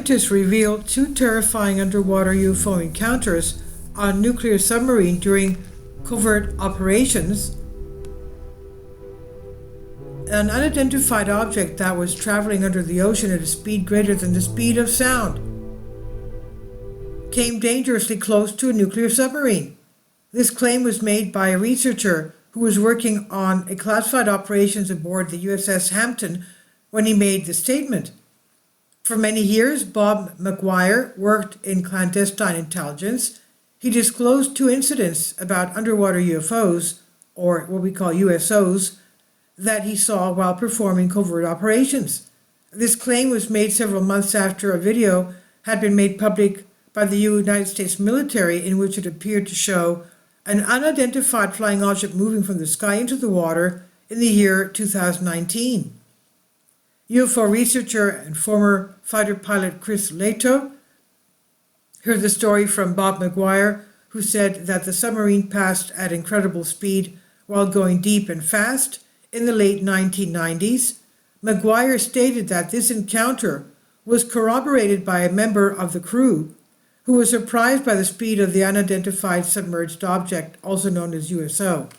scientists revealed two terrifying underwater UFO encounters on nuclear submarine during covert operations. An unidentified object that was traveling under the ocean at a speed greater than the speed of sound came dangerously close to a nuclear submarine. This claim was made by a researcher who was working on a classified operations aboard the USS Hampton when he made the statement. For many years, Bob McGuire worked in clandestine intelligence. He disclosed two incidents about underwater UFOs, or what we call USOs, that he saw while performing covert operations. This claim was made several months after a video had been made public by the United States military in which it appeared to show an unidentified flying object moving from the sky into the water in the year 2019. UFO researcher and former fighter pilot Chris Leto heard the story from Bob McGuire, who said that the submarine passed at incredible speed while going deep and fast in the late 1990s. McGuire stated that this encounter was corroborated by a member of the crew who was surprised by the speed of the unidentified submerged object, also known as USO.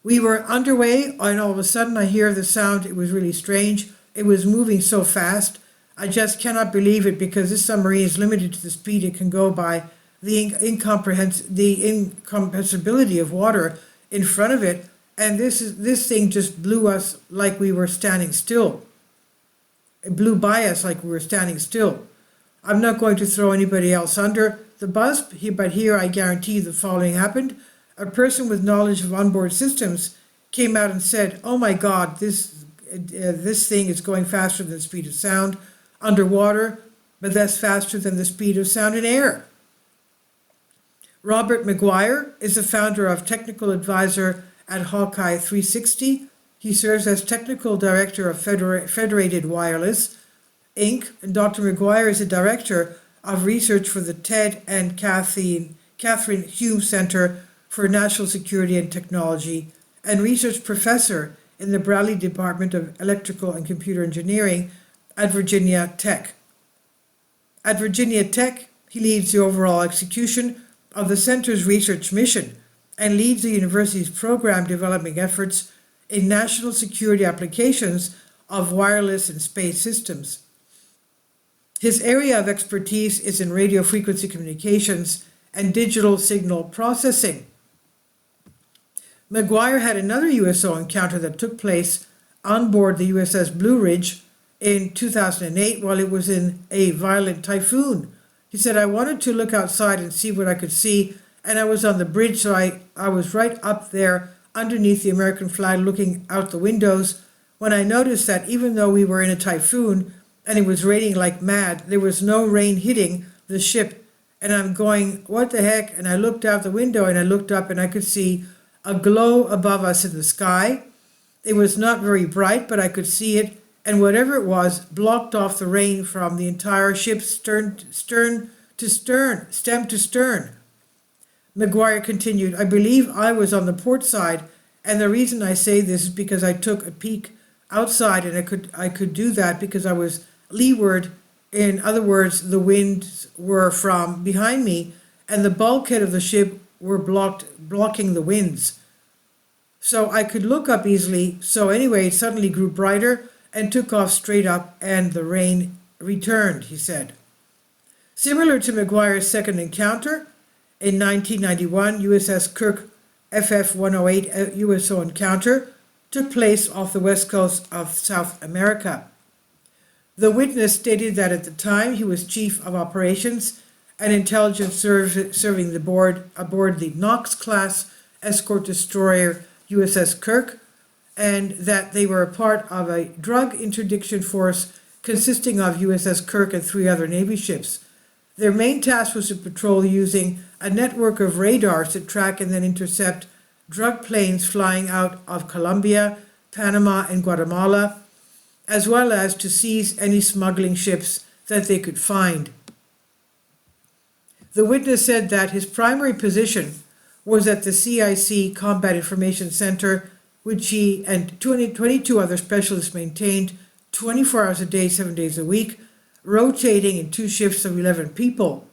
We were underway, and all of a sudden I hear the sound. It was really strange. It was moving so fast. I just cannot believe it, because this submarine is limited to the speed it can go by, the incomprehensibility of water in front of it, and this thing just blew us like we were standing still. It blew by us like we were standing still. I'm not going to throw anybody else under the bus, but here I guarantee you the following happened. A person with knowledge of onboard systems came out and said, "Oh my God, this thing is going faster than the speed of sound underwater, but that's faster than the speed of sound in air." Robert McGuire is the founder of technical advisor at Hawkeye 360. He serves as technical director of Federated Wireless, Inc., and Dr. McGuire is a director of research for the Ted and Catherine Hume Center for National Security and Technology, and research professor in the Bradley Department of Electrical and Computer Engineering at Virginia Tech. At Virginia Tech, he leads the overall execution of the center's research mission and leads the university's program developing efforts in national security applications of wireless and space systems. His area of expertise is in radio frequency communications and digital signal processing. McGuire had another USO encounter that took place on board the USS Blue Ridge in 2008 while it was in a violent typhoon. He said, "I wanted to look outside and see what I could see, and I was on the bridge, so I was right up there underneath the American flag looking out the windows when I noticed that even though we were in a typhoon and it was raining like mad, there was no rain hitting the ship. And I'm going, what the heck?" And I looked out the window and I looked up and I could see a glow above us in the sky. It was not very bright, but I could see it, and whatever it was blocked off the rain from the entire ship stem to stern. McGuire continued, "I believe I was on the port side, and the reason I say this is because I took a peek outside, and I could do that because I was leeward. In other words, the winds were from behind me, and the bulkhead of the ship were blocking the winds. So I could look up easily. So anyway, it suddenly grew brighter and took off straight up, and the rain returned," he said. Similar to McGuire's second encounter, in 1991, USS Kirk FF-108 USO encounter took place off the west coast of South America. The witness stated that at the time he was chief of operations and intelligence serving aboard the Knox-class escort destroyer USS Kirk, and that they were a part of a drug interdiction force consisting of USS Kirk and 3 other Navy ships. Their main task was to patrol using a network of radars to track and then intercept drug planes flying out of Colombia, Panama, and Guatemala, as well as to seize any smuggling ships that they could find. The witness said that his primary position was at the CIC Combat Information Center, which he and 22 other specialists maintained 24 hours a day, 7 days a week, rotating in 2 shifts of 11 people.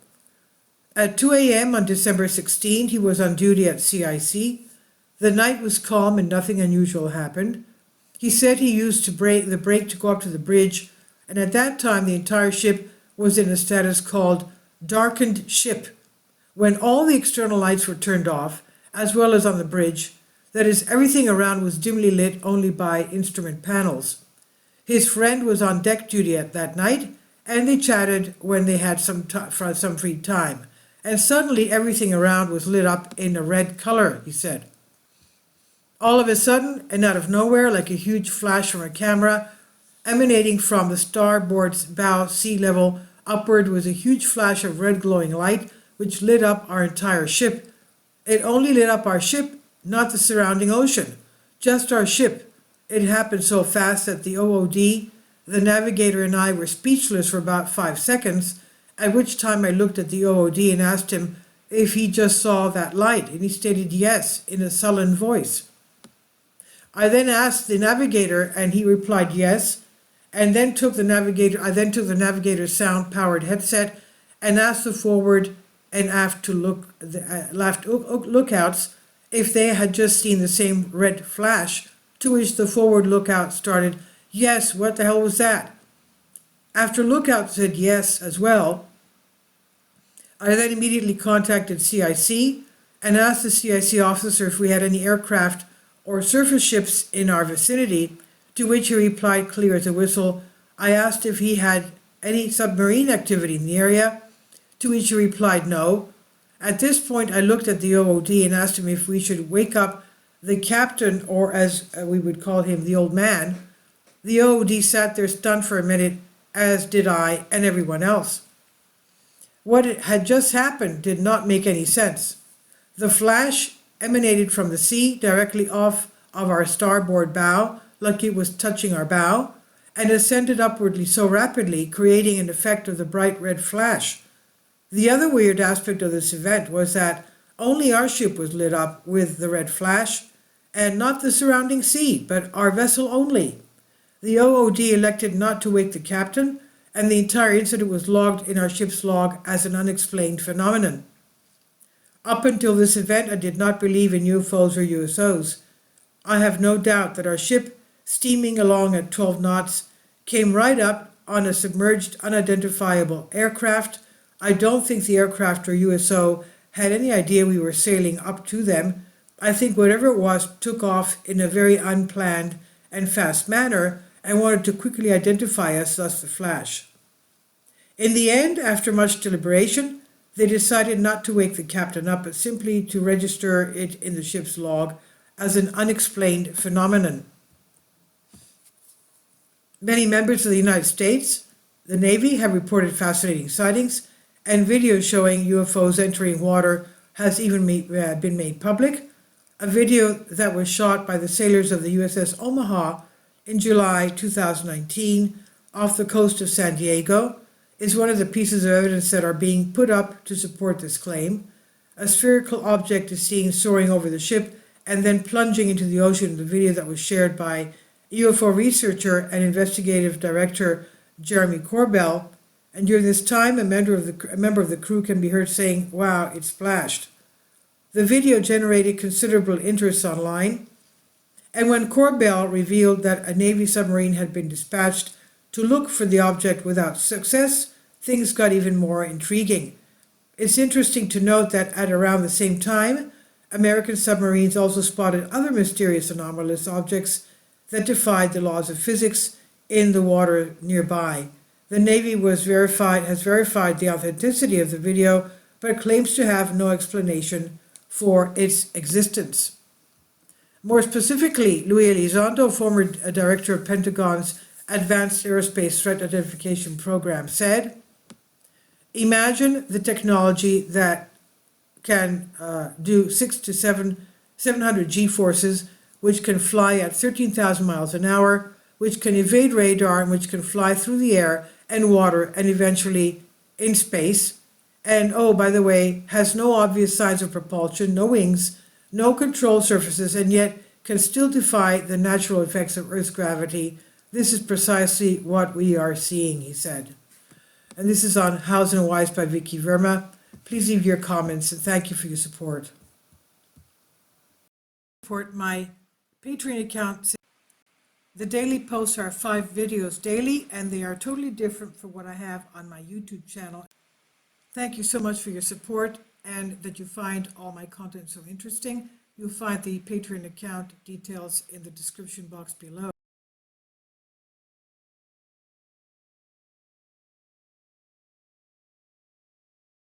At 2 a.m. on December 16, he was on duty at CIC. The night was calm and nothing unusual happened. He said he used the brake to go up to the bridge, and at that time the entire ship was in a status called darkened ship, when all the external lights were turned off, as well as on the bridge. That is, everything around was dimly lit only by instrument panels. His friend was on deck duty at that night, and they chatted when they had some free time. And suddenly everything around was lit up in a red color, he said. All of a sudden, and out of nowhere, like a huge flash from a camera, emanating from the starboard's bow sea level upward was a huge flash of red glowing light, which lit up our entire ship. It only lit up our ship, not the surrounding ocean, just our ship. It happened so fast that the OOD, the navigator, and I were speechless for about 5 seconds, at which time I looked at the OOD and asked him if he just saw that light, and he stated yes in a sullen voice. I then asked the navigator, and he replied yes, and then took the navigator's sound-powered headset and asked the forward and aft lookouts if they had just seen the same red flash, to which the forward lookout started, "Yes, what the hell was that?" After lookout said yes as well, I then immediately contacted CIC and asked the CIC officer if we had any aircraft or surface ships in our vicinity, to which he replied clear as a whistle. I asked if he had any submarine activity in the area, to which he replied no. At this point, I looked at the OOD and asked him if we should wake up the captain, or as we would call him, the old man. The OOD sat there stunned for a minute, as did I and everyone else. What had just happened did not make any sense. The flash emanated from the sea directly off of our starboard bow, like it was touching our bow, and ascended upwardly so rapidly, creating an effect of the bright red flash. The other weird aspect of this event was that only our ship was lit up with the red flash, and not the surrounding sea, but our vessel only. The OOD elected not to wake the captain, and the entire incident was logged in our ship's log as an unexplained phenomenon. Up until this event, I did not believe in UFOs or USOs. I have no doubt that our ship, steaming along at 12 knots, came right up on a submerged, unidentifiable aircraft. I don't think the aircraft or USO had any idea we were sailing up to them. I think whatever it was took off in a very unplanned and fast manner and wanted to quickly identify us, thus the flash. In the end, after much deliberation, they decided not to wake the captain up, but simply to register it in the ship's log as an unexplained phenomenon. Many members of the United States, the Navy, have reported fascinating sightings, and video showing UFOs entering water has even been made public. A video that was shot by the sailors of the USS Omaha in July 2019 off the coast of San Diego is one of the pieces of evidence that are being put up to support this claim. A spherical object is seen soaring over the ship and then plunging into the ocean in the video that was shared by UFO researcher and investigative director Jeremy Corbell. And during this time, a member of the crew can be heard saying, "Wow, it splashed." The video generated considerable interest online, and when Corbell revealed that a Navy submarine had been dispatched to look for the object without success, things got even more intriguing. It's interesting to note that at around the same time, American submarines also spotted other mysterious anomalous objects that defied the laws of physics in the water nearby. The Navy has verified the authenticity of the video, but claims to have no explanation for its existence. More specifically, Louis Elizondo, former director of Pentagon's Advanced Aerospace Threat Identification Program, said, "Imagine the technology that can do 700 G-forces, which can fly at 13,000 miles an hour, which can evade radar, and which can fly through the air and water and eventually in space. And, oh, by the way, has no obvious signs of propulsion, no wings, no control surfaces, and yet can still defy the natural effects of Earth's gravity. This is precisely what we are seeing," he said. And this is on Hows and Whys by Vicky Verma. Please leave your comments and thank you for your support. Support my Patreon account. The daily posts are 5 videos daily, and they are totally different from what I have on my YouTube channel. Thank you so much for your support and that you find all my content so interesting. You'll find the Patreon account details in the description box below.